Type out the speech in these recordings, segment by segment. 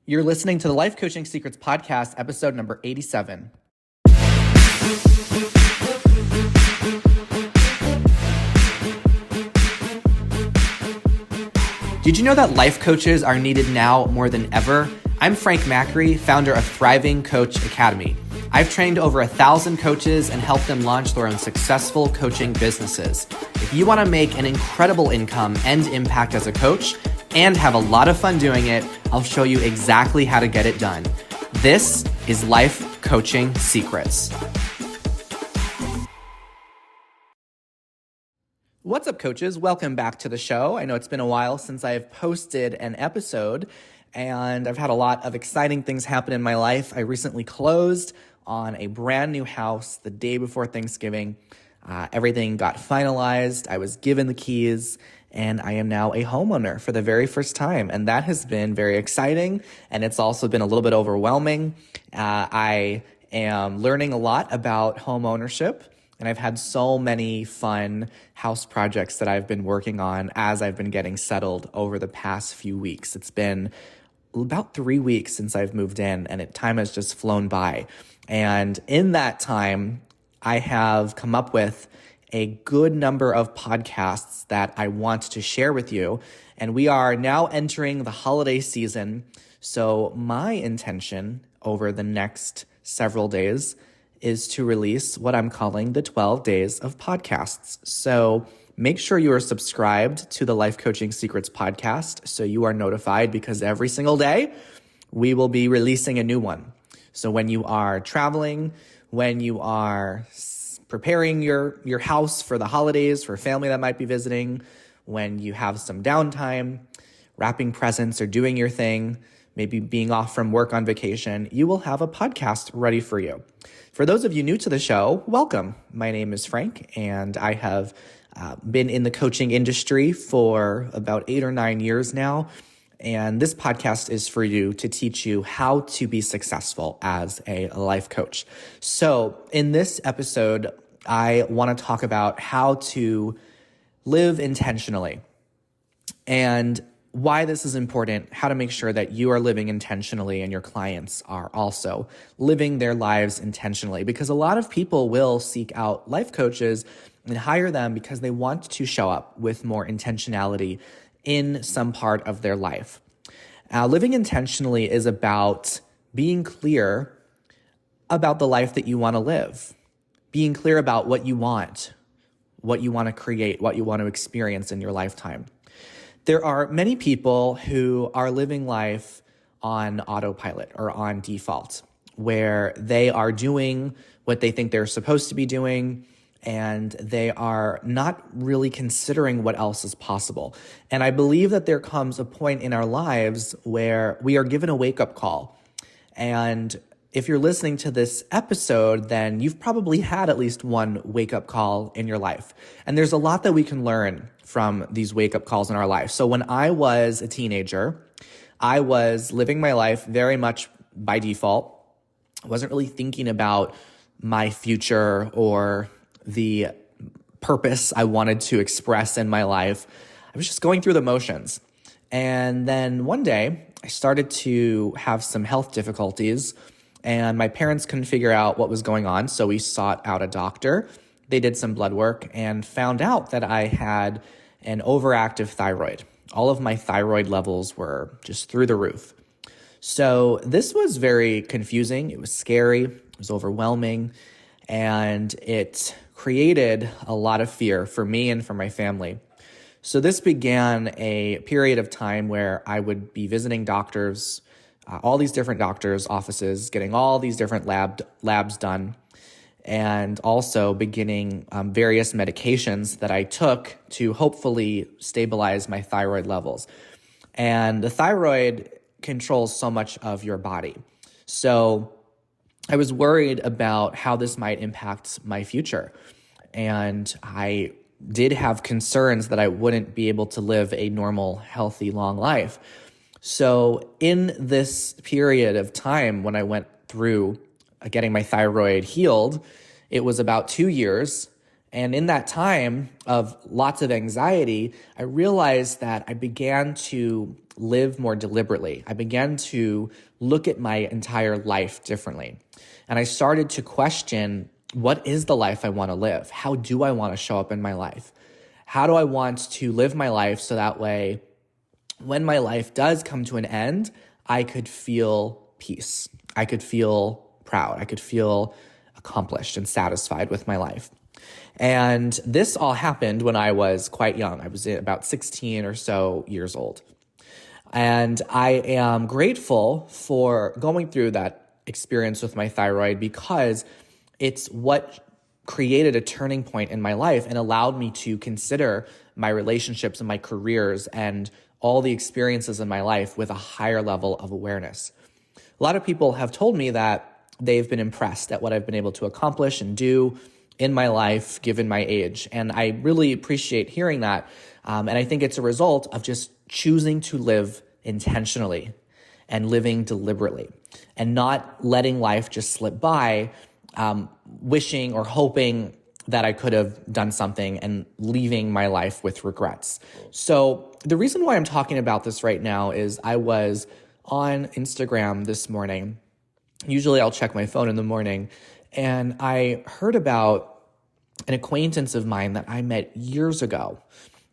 You're listening to the Life Coaching Secrets Podcast, episode number 87. Did you know that life coaches are needed now more than ever? I'm Frank Macri, founder of Thriving Coach Academy. I've trained over 1,000 coaches and helped them launch their own successful coaching businesses. If you want to make an incredible income and impact as a coach and have a lot of fun doing it, I'll show you exactly how to get it done. This is Life Coaching Secrets. What's up, coaches? Welcome back to the show. I know it's been a while since I've posted an episode, and I've had a lot of exciting things happen in my life. I recently closed on a brand new house the day before Thanksgiving. Everything got finalized. I was given the keys, and I am now a homeowner for the very first time. And that has been very exciting, and it's also been a little bit overwhelming. I am learning a lot about home ownership, and I've had so many fun house projects that I've been working on as I've been getting settled over the past few weeks. It's been about 3 weeks since I've moved in, and time has just flown by. And in that time, I have come up with a good number of podcasts that I want to share with you. And we are now entering the holiday season. So my intention over the next several days is to release what I'm calling the 12 days of podcasts. So make sure you are subscribed to the Life Coaching Secrets podcast so you are notified, because every single day we will be releasing a new one. So when you are traveling, when you are preparing your house for the holidays, for family that might be visiting, when you have some downtime, wrapping presents or doing your thing, maybe being off from work on vacation, you will have a podcast ready for you. For those of you new to the show, welcome. My name is Frank, and I have been in the coaching industry for about 8 or 9 years now. And this podcast is for you to teach you how to be successful as a life coach. So in this episode, I want to talk about how to live intentionally and why this is important, how to make sure that you are living intentionally and your clients are also living their lives intentionally. Because a lot of people will seek out life coaches and hire them because they want to show up with more intentionality in some part of their life. Living intentionally is about being clear about the life that you want to live, being clear about what you want to create, what you want to experience in your lifetime. There are many people who are living life on autopilot or on default, where they are doing what they think they're supposed to be doing, and they are not really considering what else is possible. And I believe that there comes a point in our lives where we are given a wake-up call. And if you're listening to this episode, then you've probably had at least one wake-up call in your life. And there's a lot that we can learn from these wake-up calls in our life. So when I was a teenager, I was living my life very much by default. I wasn't really thinking about my future or the purpose I wanted to express in my life. I was just going through the motions. And then one day I started to have some health difficulties, and my parents couldn't figure out what was going on. So we sought out a doctor. They did some blood work and found out that I had an overactive thyroid. All of my thyroid levels were just through the roof. So this was very confusing. It was scary. It was overwhelming. And it created a lot of fear for me and for my family. So this began a period of time where I would be visiting doctors, all these different doctors' offices, getting all these different labs done, and also beginning various medications that I took to hopefully stabilize my thyroid levels. And the thyroid controls so much of your body. So I was worried about how this might impact my future. And I did have concerns that I wouldn't be able to live a normal, healthy, long life. So in this period of time when I went through getting my thyroid healed, it was about 2 years. And in that time of lots of anxiety, I realized that I began to live more deliberately. I began to look at my entire life differently. And I started to question, what is the life I want to live? How do I want to show up in my life? How do I want to live my life so that way, when my life does come to an end, I could feel peace. I could feel proud. I could feel accomplished and satisfied with my life. And this all happened when I was quite young. I was about 16 or so years old. And I am grateful for going through that experience with my thyroid because it's what created a turning point in my life and allowed me to consider my relationships and my careers and all the experiences in my life with a higher level of awareness. A lot of people have told me that they've been impressed at what I've been able to accomplish and do in my life, given my age. And I really appreciate hearing that. And I think it's a result of just choosing to live intentionally and living deliberately and not letting life just slip by, wishing or hoping that I could have done something and leaving my life with regrets. So the reason why I'm talking about this right now is I was on Instagram this morning. Usually I'll check my phone in the morning, and I heard about an acquaintance of mine that I met years ago.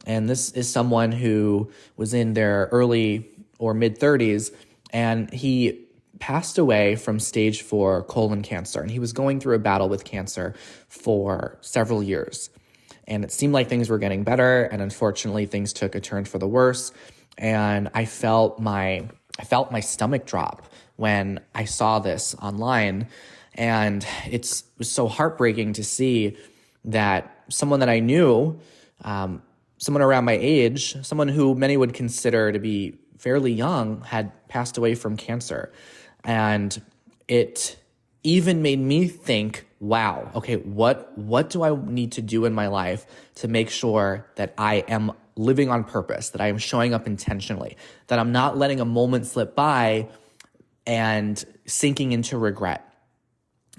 And this is someone who was in their early or mid-30s, and he passed away from stage 4 colon cancer. And he was going through a battle with cancer for several years. And it seemed like things were getting better, and unfortunately things took a turn for the worse. And I felt my stomach drop when I saw this online. And it was so heartbreaking to see that someone that I knew, someone around my age, someone who many would consider to be fairly young, had passed away from cancer. And it even made me think, wow, okay, what do I need to do in my life to make sure that I am living on purpose, that I am showing up intentionally, that I'm not letting a moment slip by and sinking into regret.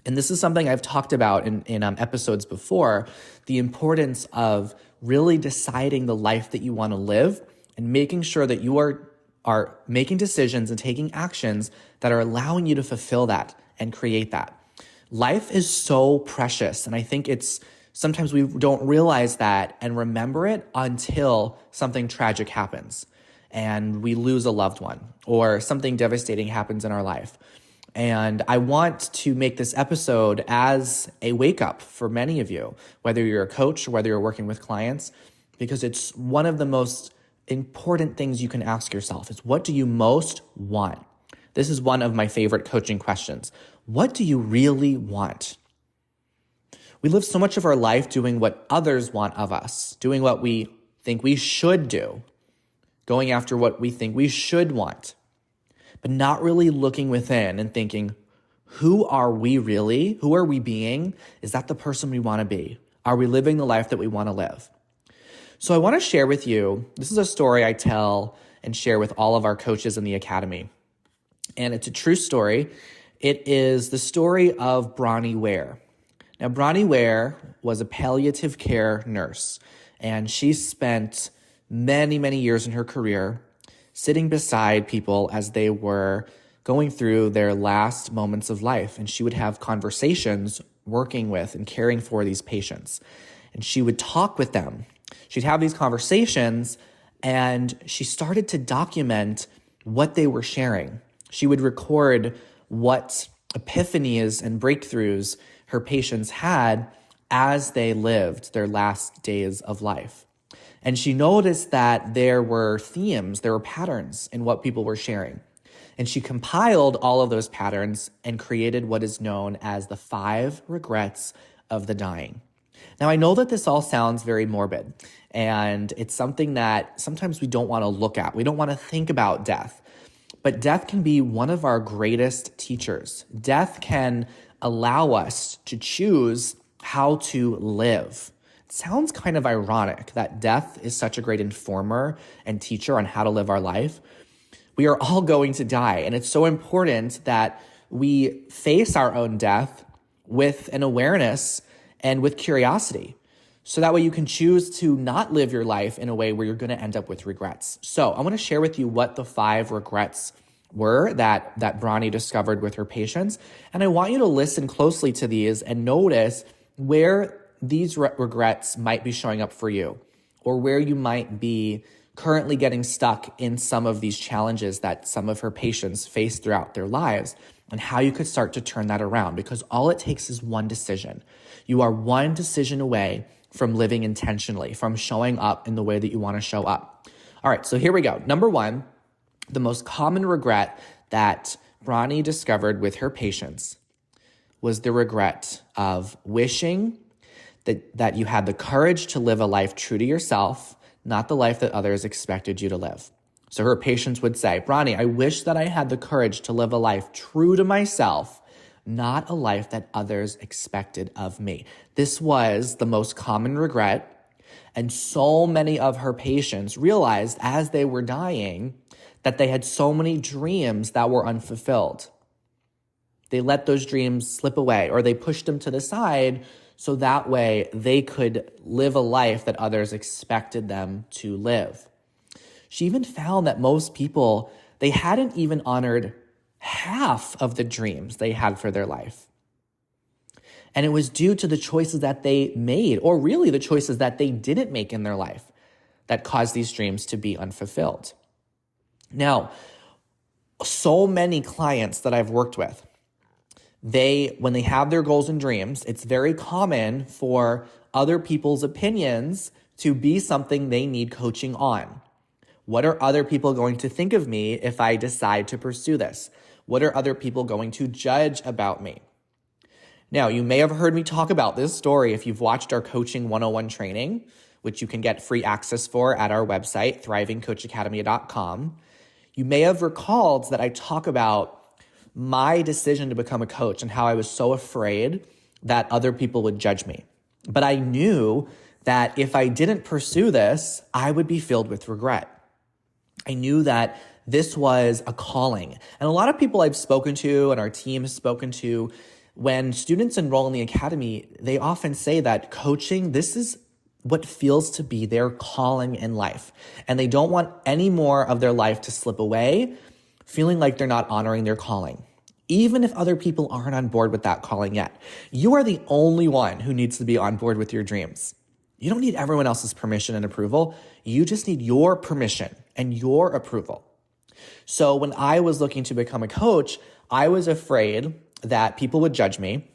And this is something I've talked about in episodes before, the importance of really deciding the life that you want to live and making sure that you are making decisions and taking actions that are allowing you to fulfill that and create that. Life is so precious, and I think sometimes we don't realize that and remember it until something tragic happens and we lose a loved one or something devastating happens in our life. And I want to make this episode as a wake up for many of you, whether you're a coach or whether you're working with clients, because it's one of the most important things you can ask yourself is, what do you most want? This is one of my favorite coaching questions. What do you really want? We live so much of our life doing what others want of us, doing what we think we should do, going after what we think we should want, but not really looking within and thinking, who are we really? Who are we being? Is that the person we want to be? Are we living the life that we want to live? So I want to share with you, this is a story I tell and share with all of our coaches in the academy. And it's a true story. It is the story of Bronnie Ware. Now, Bronnie Ware was a palliative care nurse, and she spent many, many years in her career sitting beside people as they were going through their last moments of life. And she would have conversations working with and caring for these patients. And she would talk with them. She'd have these conversations, and she started to document what they were sharing. She would record what epiphanies and breakthroughs her patients had as they lived their last days of life. And she noticed that there were themes, there were patterns in what people were sharing. And she compiled all of those patterns and created what is known as the 5 regrets of the dying. Now, I know that this all sounds very morbid, and it's something that sometimes we don't want to look at. We don't want to think about death. But death can be one of our greatest teachers. Death can allow us to choose how to live. It sounds kind of ironic that death is such a great informer and teacher on how to live our life. We are all going to die, and it's so important that we face our own death with an awareness and with curiosity. So that way you can choose to not live your life in a way where you're going to end up with regrets. So I want to share with you what the 5 regrets were that Bronnie discovered with her patients. And I want you to listen closely to these and notice where these regrets might be showing up for you, or where you might be currently getting stuck in some of these challenges that some of her patients face throughout their lives, and how you could start to turn that around, because all it takes is one decision. You are one decision away from living intentionally, from showing up in the way that you want to show up. All right, so here we go. Number 1, the most common regret that Bronnie discovered with her patients was the regret of wishing that you had the courage to live a life true to yourself, not the life that others expected you to live. So her patients would say, Bronnie, I wish that I had the courage to live a life true to myself, not a life that others expected of me. This was the most common regret. And so many of her patients realized as they were dying that they had so many dreams that were unfulfilled. They let those dreams slip away, or they pushed them to the side so that way they could live a life that others expected them to live. She even found that most people, they hadn't even honored half of the dreams they had for their life. And it was due to the choices that they made, or really the choices that they didn't make in their life, that caused these dreams to be unfulfilled. Now, so many clients that I've worked with, when they have their goals and dreams, it's very common for other people's opinions to be something they need coaching on. What are other people going to think of me if I decide to pursue this? What are other people going to judge about me? Now, you may have heard me talk about this story if you've watched our Coaching 101 training, which you can get free access for at our website, thrivingcoachacademy.com. You may have recalled that I talk about my decision to become a coach and how I was so afraid that other people would judge me. But I knew that if I didn't pursue this, I would be filled with regret. I knew that this was a calling. And a lot of people I've spoken to and our team has spoken to, when students enroll in the academy, they often say that coaching, this is what feels to be their calling in life. And they don't want any more of their life to slip away, feeling like they're not honoring their calling, even if other people aren't on board with that calling yet. You are the only one who needs to be on board with your dreams. You don't need everyone else's permission and approval. You just need your permission and your approval. So when I was looking to become a coach, I was afraid that people would judge me.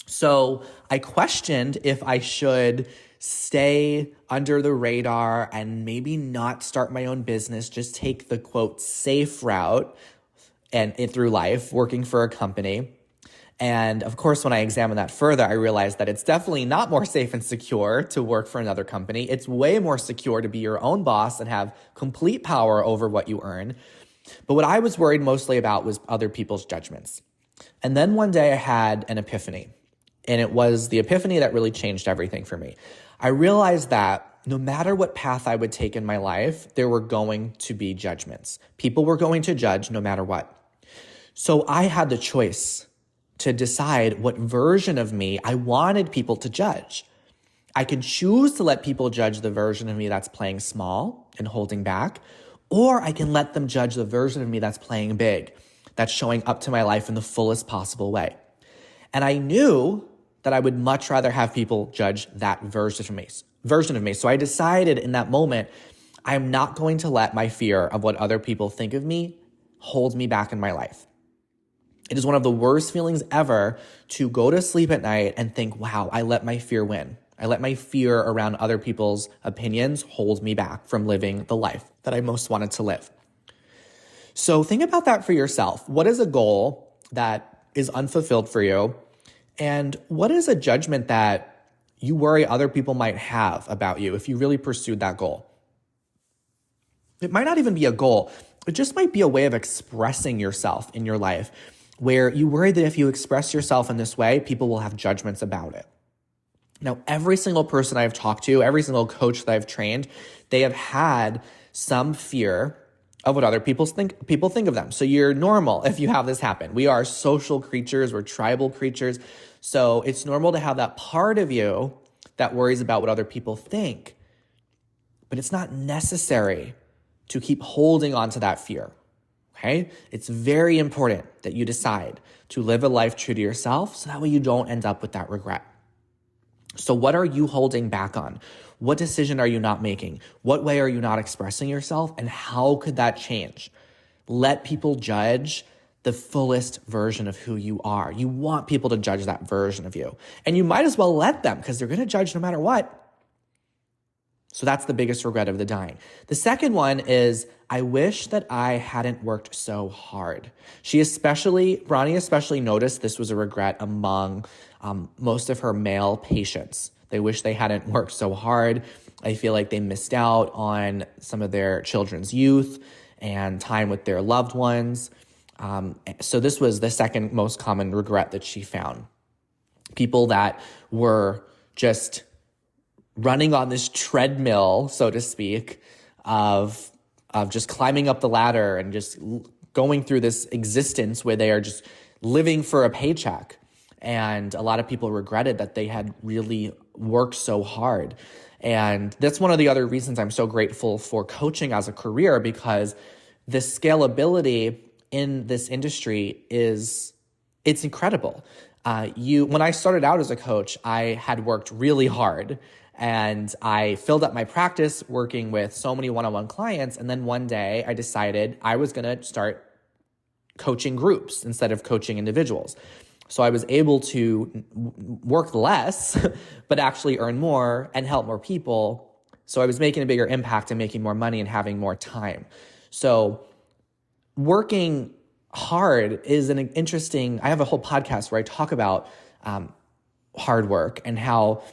So I questioned if I should stay under the radar and maybe not start my own business, just take the quote safe route and through life, working for a company. And of course, when I examined that further, I realized that it's definitely not more safe and secure to work for another company. It's way more secure to be your own boss and have complete power over what you earn. But what I was worried mostly about was other people's judgments. And then one day I had an epiphany, and it was the epiphany that really changed everything for me. I realized that no matter what path I would take in my life, there were going to be judgments. People were going to judge no matter what. So I had the choice to decide what version of me I wanted people to judge. I could choose to let people judge the version of me that's playing small and holding back, or I can let them judge the version of me that's playing big, that's showing up to my life in the fullest possible way. And I knew that I would much rather have people judge that version of me. So I decided in that moment, I'm not going to let my fear of what other people think of me hold me back in my life. It is one of the worst feelings ever to go to sleep at night and think, wow, I let my fear win. I let my fear around other people's opinions hold me back from living the life that I most wanted to live. So think about that for yourself. What is a goal that is unfulfilled for you? And what is a judgment that you worry other people might have about you if you really pursued that goal? It might not even be a goal. It just might be a way of expressing yourself in your life, where you worry that if you express yourself in this way, people will have judgments about it. Now, every single person I've talked to, every single coach that I've trained, they have had some fear of what other people think of them. So you're normal if you have this happen. We are social creatures, we're tribal creatures. So it's normal to have that part of you that worries about what other people think. But it's not necessary to keep holding on to that fear, okay? It's very important that you decide to live a life true to yourself so that way you don't end up with that regret. So what are you holding back on? What decision are you not making? What way are you not expressing yourself? And how could that change? Let people judge the fullest version of who you are. You want people to judge that version of you. And you might as well let them, because they're going to judge no matter what. So that's the biggest regret of the dying. The second one is, I wish that I hadn't worked so hard. Bronnie especially noticed this was a regret among most of her male patients. They wish they hadn't worked so hard. I feel like they missed out on some of their children's youth and time with their loved ones. So this was the second most common regret that she found. People that were just running on this treadmill, so to speak, of just climbing up the ladder and just going through this existence where they are just living for a paycheck. And a lot of people regretted that they had really worked so hard. And that's one of the other reasons I'm so grateful for coaching as a career, because the scalability in this industry it's incredible. When I started out as a coach, I had worked really hard. And I filled up my practice working with so many one-on-one clients. And then one day I decided I was going to start coaching groups instead of coaching individuals. So I was able to work less, but actually earn more and help more people. So I was making a bigger impact and making more money and having more time. So working hard is an interesting, I have a whole podcast where I talk about hard work and how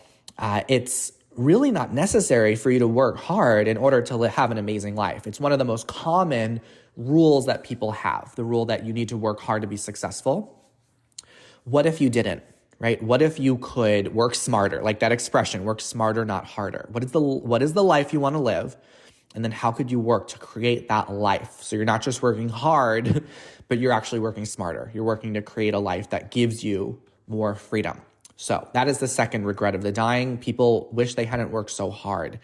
it's really not necessary for you to work hard in order to have an amazing life. It's one of the most common rules that people have, the rule that you need to work hard to be successful. What if you didn't, right? What if you could work smarter? Like that expression, work smarter, not harder. What is the life you want to live? And then how could you work to create that life? So you're not just working hard, but you're actually working smarter. You're working to create a life that gives you more freedom. So that is the second regret of the dying. People wish they hadn't worked so hard.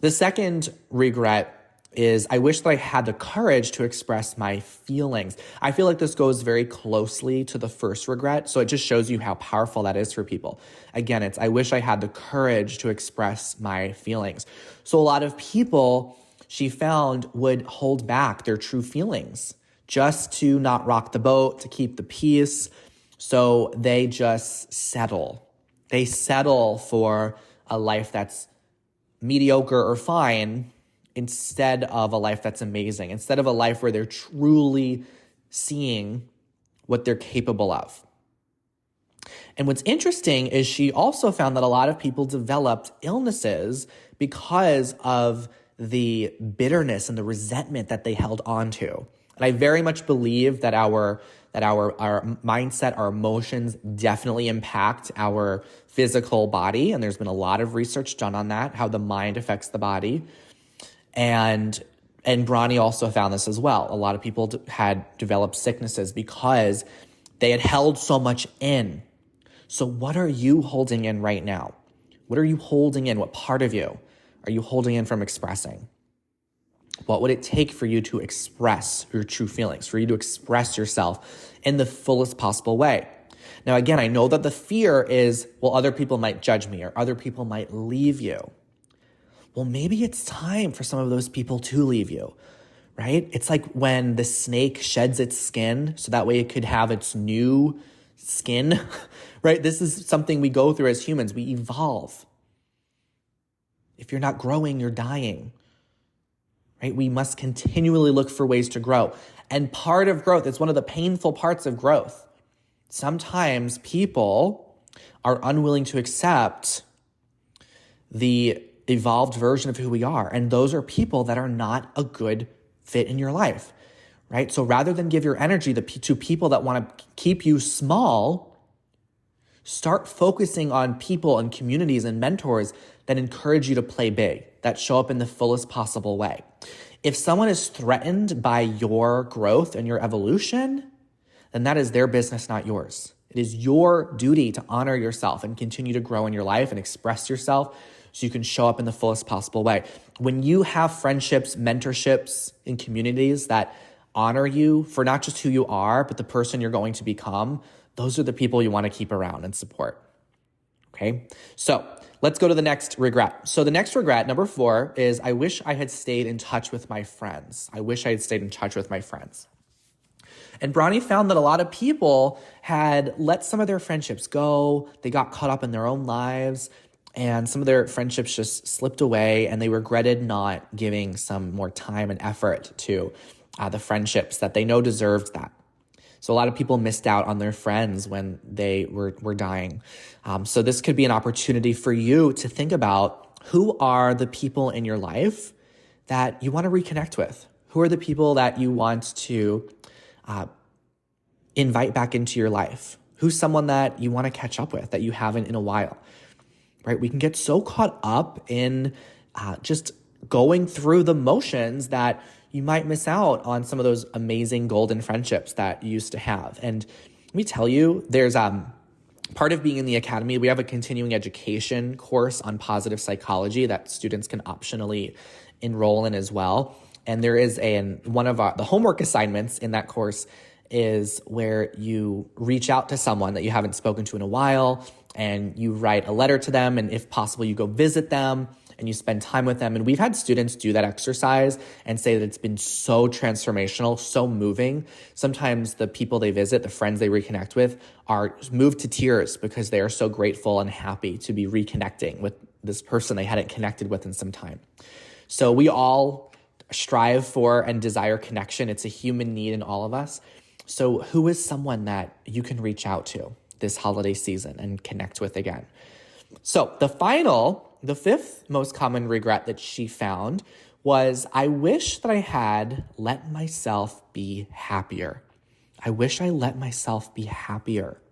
The second regret is, I wish that I had the courage to express my feelings. I feel like this goes very closely to the first regret. So it just shows you how powerful that is for people. Again, it's, I wish I had the courage to express my feelings. So a lot of people, she found, would hold back their true feelings just to not rock the boat, to keep the peace. So they just settle. They settle for a life that's mediocre or fine instead of a life that's amazing, instead of a life where they're truly seeing what they're capable of. And what's interesting is she also found that a lot of people developed illnesses because of the bitterness and the resentment that they held on to. And I very much believe that our mindset, our emotions definitely impact our physical body. And there's been a lot of research done on that, how the mind affects the body. And Bronnie also found this as well. A lot of people had developed sicknesses because they had held so much in. So what are you holding in right now? What are you holding in? What part of you are you holding in from expressing? What would it take for you to express your true feelings, for you to express yourself in the fullest possible way? Now, again, I know that the fear is, well, other people might judge me or other people might leave you. Well, maybe it's time for some of those people to leave you, right? It's like when the snake sheds its skin so that way it could have its new skin, right? This is something we go through as humans. We evolve. If you're not growing, you're dying, right? We must continually look for ways to grow. And part of growth, it's one of the painful parts of growth. Sometimes people are unwilling to accept the evolved version of who we are. And those are people that are not a good fit in your life, right? So rather than give your energy to people that want to keep you small, start focusing on people and communities and mentors that encourage you to play big, that show up in the fullest possible way. If someone is threatened by your growth and your evolution, then that is their business, not yours. It is your duty to honor yourself and continue to grow in your life and express yourself so you can show up in the fullest possible way. When you have friendships, mentorships, and communities that honor you for not just who you are, but the person you're going to become, those are the people you want to keep around and support. Okay, so let's go to the next regret. So the next regret, number 4, is I wish I had stayed in touch with my friends. I wish I had stayed in touch with my friends. And Bronnie found that a lot of people had let some of their friendships go. They got caught up in their own lives, and some of their friendships just slipped away, and they regretted not giving some more time and effort to the friendships that they know deserved that. So a lot of people missed out on their friends when they were dying. So this could be an opportunity for you to think about who are the people in your life that you want to reconnect with. Who are the people that you want to invite back into your life? Who's someone that you want to catch up with that you haven't in a while, right? We can get so caught up in just going through the motions that you might miss out on some of those amazing golden friendships that you used to have. And let me tell you, there's part of being in the academy, we have a continuing education course on positive psychology that students can optionally enroll in as well. And there is one of the homework assignments in that course is where you reach out to someone that you haven't spoken to in a while, and you write a letter to them, and if possible, you go visit them and you spend time with them. And we've had students do that exercise and say that it's been so transformational, so moving. Sometimes the people they visit, the friends they reconnect with, are moved to tears because they are so grateful and happy to be reconnecting with this person they hadn't connected with in some time. So we all strive for and desire connection. It's a human need in all of us. So who is someone that you can reach out to this holiday season and connect with again? So the 5th most common regret that she found was, I wish that I had let myself be happier. I wish I let myself be happier.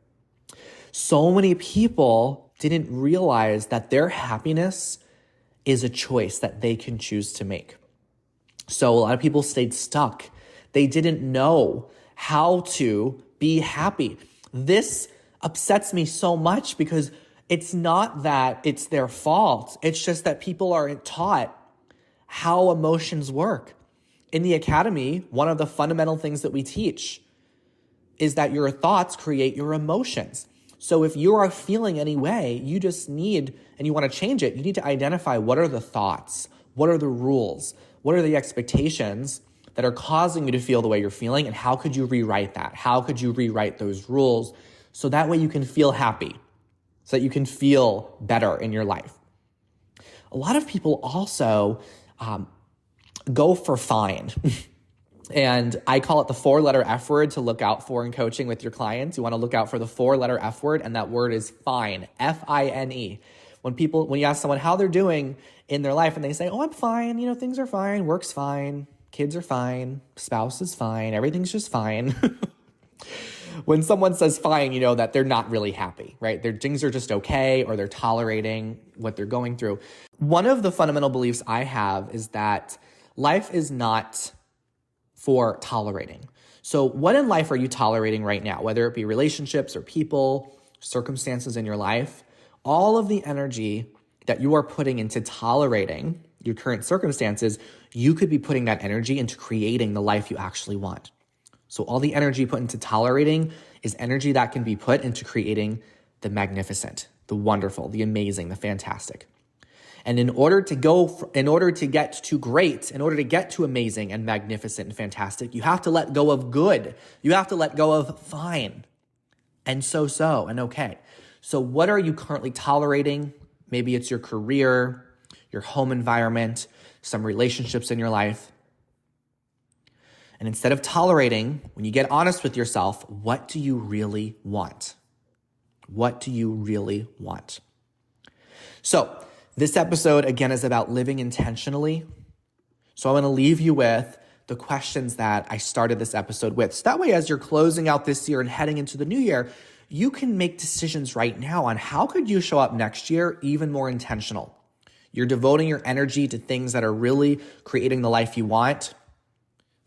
So many people didn't realize that their happiness is a choice that they can choose to make. So a lot of people stayed stuck. They didn't know how to be happy. This upsets me so much because it's not that it's their fault. It's just that people aren't taught how emotions work. In the academy, one of the fundamental things that we teach is that your thoughts create your emotions. So if you are feeling any way, you just need, and you want to change it, you need to identify what are the thoughts, what are the rules, what are the expectations that are causing you to feel the way you're feeling, and how could you rewrite that? How could you rewrite those rules so that way you can feel happy, so that you can feel better in your life? A lot of people also go for fine. And I call it the 4-letter F word to look out for in coaching with your clients. You want to look out for the 4-letter F word, and that word is fine, F-I-N-E. When you ask someone how they're doing in their life and they say, oh, I'm fine, things are fine, work's fine, kids are fine, spouse is fine, everything's just fine. When someone says fine, you know that they're not really happy, right? Things are just okay, or they're tolerating what they're going through. One of the fundamental beliefs I have is that life is not for tolerating. So what in life are you tolerating right now? Whether it be relationships or people, circumstances in your life, all of the energy that you are putting into tolerating your current circumstances, you could be putting that energy into creating the life you actually want. So all the energy put into tolerating is energy that can be put into creating the magnificent, the wonderful, the amazing, the fantastic. And in order to get to great, in order to get to amazing and magnificent and fantastic, you have to let go of good. You have to let go of fine and so and okay. So what are you currently tolerating? Maybe it's your career, your home environment, some relationships in your life. And instead of tolerating, when you get honest with yourself, what do you really want? What do you really want? So this episode, again, is about living intentionally. So I want to leave you with the questions that I started this episode with. So that way, as you're closing out this year and heading into the new year, you can make decisions right now on how could you show up next year even more intentional. You're devoting your energy to things that are really creating the life you want.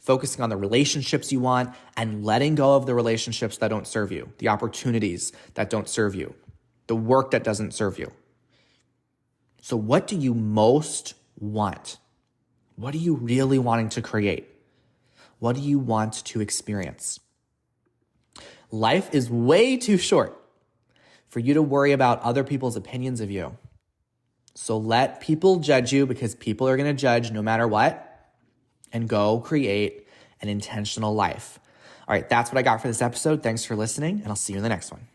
focusing on the relationships you want and letting go of the relationships that don't serve you, the opportunities that don't serve you, the work that doesn't serve you. So what do you most want? What are you really wanting to create? What do you want to experience? Life is way too short for you to worry about other people's opinions of you. So let people judge you, because people are going to judge no matter what, and go create an intentional life. All right, that's what I got for this episode. Thanks for listening, and I'll see you in the next one.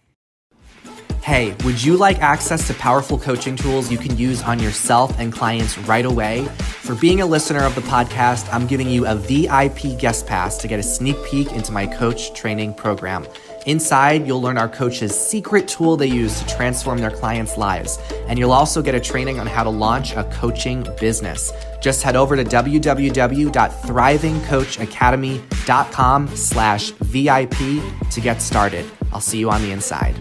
Hey, would you like access to powerful coaching tools you can use on yourself and clients right away? For being a listener of the podcast, I'm giving you a VIP guest pass to get a sneak peek into my coach training program. Inside, you'll learn our coaches' secret tool they use to transform their clients' lives. And you'll also get a training on how to launch a coaching business. Just head over to www.thrivingcoachacademy.com/VIP to get started. I'll see you on the inside.